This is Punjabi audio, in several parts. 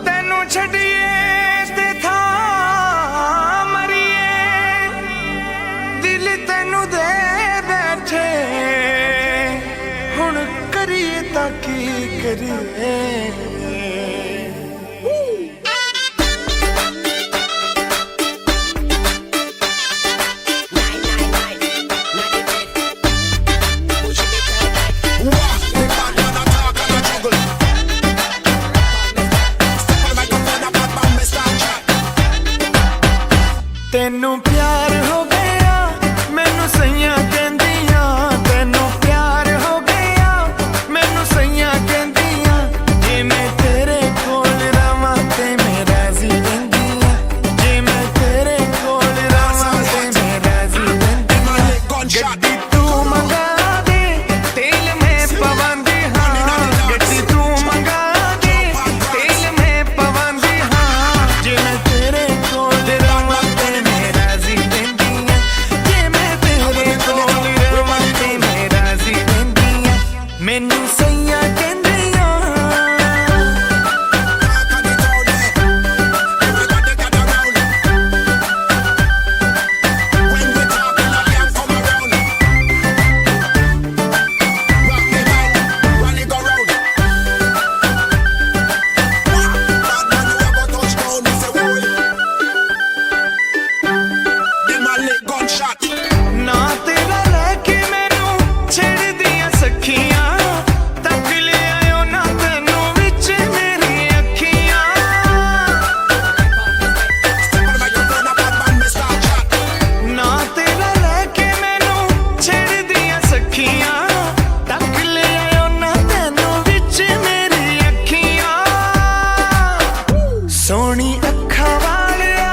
ਤੈਨੂੰ ਛੱਡੀਏ ਤੇ ਥਾਂ ਮਰੀਏ, ਦਿਲ ਤੈਨੂੰ ਦੇ ਬੈਠੇ, ਹੁਣ ਕਰੀਏ ਤਾਂ ਕੀ ਕਰੀਏ। ਤੈਨੂੰ ਪਿਆਰ ਹੋ ਗਿਆ ਮੈਨੂੰ ਸਈਆਂ ਕਹਿੰਦੀਆਂ, ਤੈਨੂੰ ਪਿਆਰ ਹੋ ਗਿਆ ਮੈਨੂੰ ਸਈਆਂ ਕਹਿੰਦੀਆਂ, ਜੇ ਮੈਂ ਤੇਰੇ ਕੋਲ ਰਵਾਂ ਤੇ ਮੈਂ ਰਾਜ਼ੀ ਰਹਿੰਦੀਆਂ, ਜੇ ਮੈਂ ਤੇਰੇ ਕੋਲ ਰਵਾਂ ਤੇ ਮੈਂ ਰਾਜ਼ੀ ਰਹਿੰਦੀਆਂ। ਗੱਡੀ ਤੂੰ ਮੰਗਾ ਦੇ ਤੇਲ ਮੈਂ ਪਵਾਂਦੀ ਹਾਂ, ਗੱਡੀ ਤੂੰ ਮੰਗਾ ਦੇ ਤੇਲ ਮੈਂ ਪਵਾਂਦੀ ਹਾਂ, ਜੇ ਮੈਂ ਤੇਰੇ ਕੋਲ ਰਵਾਂ ਮੈਨੂੰ ਸਈਆਂ ਕਹਿੰਦੀਆਂ। ਨਾ ਤੇਰਾ ਲੈ ਕੇ ਮੈਨੂੰ ਛੇੜਦੀਆਂ ਸਖੀਆਂ, ਸੋਹਣੀ ਅੱਖਾਂ ਵਾਲਿਆ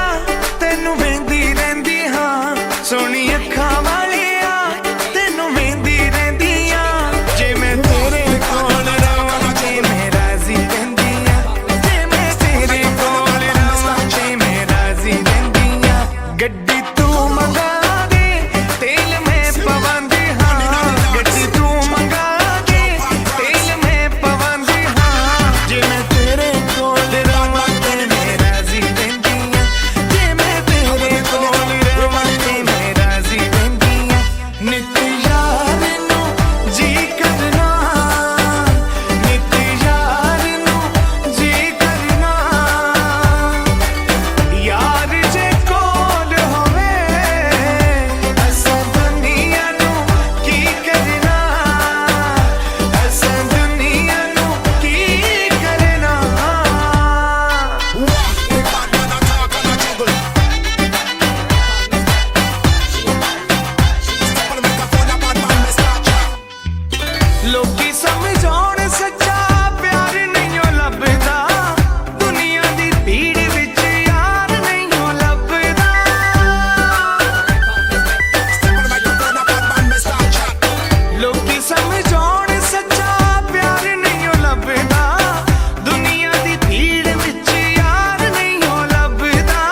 ਤੈਨੂੰ ਵੇਂਦੀ ਰਹਿੰਦੀ ਹਾਂ, ਸੋਹਣੀ ਅੱਖਾਂ ਵਾਲਿਆ ਤੈਨੂੰ ਵੇਂਦੀ ਰਹਿੰਦੀ ਹਾਂ, ਜੇ ਮੈਂ ਤੇਰੇ ਕੋਲ ਰਵਾਂ ਤੇ ਮੈਂ ਰਾਜ਼ੀ ਰਹਿੰਦੀ ਹਾਂ, ਜੇ ਮੈਂ ਤੇਰੇ ਕੋਲ ਰਵਾਂ ਤੇ ਮੈਂ ਰਾਜ਼ੀ ਰਹਿੰਦੀ ਹਾਂ। ਗੱਡੀ ਤੂੰ ਮੰਗਾ ਦੇ ਤੇਲ ਮੈਂ ਪਵਾਂਦੀ ਹਾਂ, ਗੱਡੀ ਤੂੰ ਮੰਗਾ ਦੇ ਤੇਲ ਮੈਂ ਪਵਾਂਦੀ ਹਾਂ, ਜੇ ਮੈਂ ਤੇਰੇ ਕੋਲ ਰਵਾਂ ਲੋਕੀ ਸਮਝਾਉਣ ਸੱਚਾ ਪਿਆਰ ਨਹੀਂ ਲੱਭਦਾ, ਦੁਨੀਆ ਦੀ ਭੀੜ ਵਿੱਚ ਯਾਰ ਨਹੀਂ ਲੱਭਦਾ। ਲੋਕੀ ਸਮਝਾਉਣ ਸੱਚਾ ਪਿਆਰ ਨਹੀਂ ਲੱਭਦਾ, ਦੁਨੀਆ ਦੀ ਭੀੜ ਵਿੱਚ ਯਾਰ ਨਹੀਂ ਲੱਭਦਾ।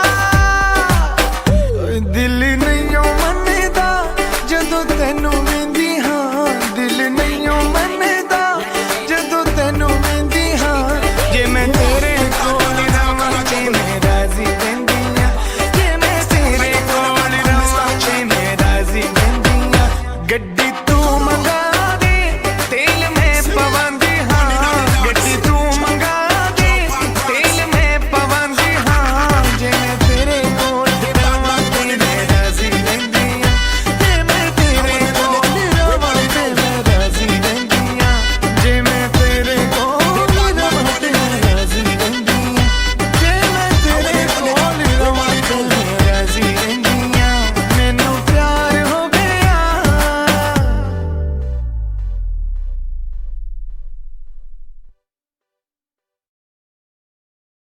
ਦਿਲ ਨਹੀਂ ਮੰਨਦਾ ਜਦੋਂ ਤੈਨੂੰ ਵੇਂਦੀ ਹਾਂ, ਦਿਲ ਨਹੀਂ ਮੰਨਦਾ ਜਦੋਂ ਤੈਨੂੰ ਵੇਂਦੀ ਹਾਂ, ਜੇ ਮੈਂ ਤੇਰੇ ਕੋਲ ਰਵਾਂ ਤੇ ਮੈਂ ਰਾਜ਼ੀ ਰਹਿੰਦੀ ਹਾਂ, ਜੇ ਮੈਂ ਤੇਰੇ ਕੋਲ ਰਵਾਂ ਤੇ ਮੈਂ ਰਾਜ਼ੀ ਰਹਿੰਦੀ ਹਾਂ। ਗੱਡੀ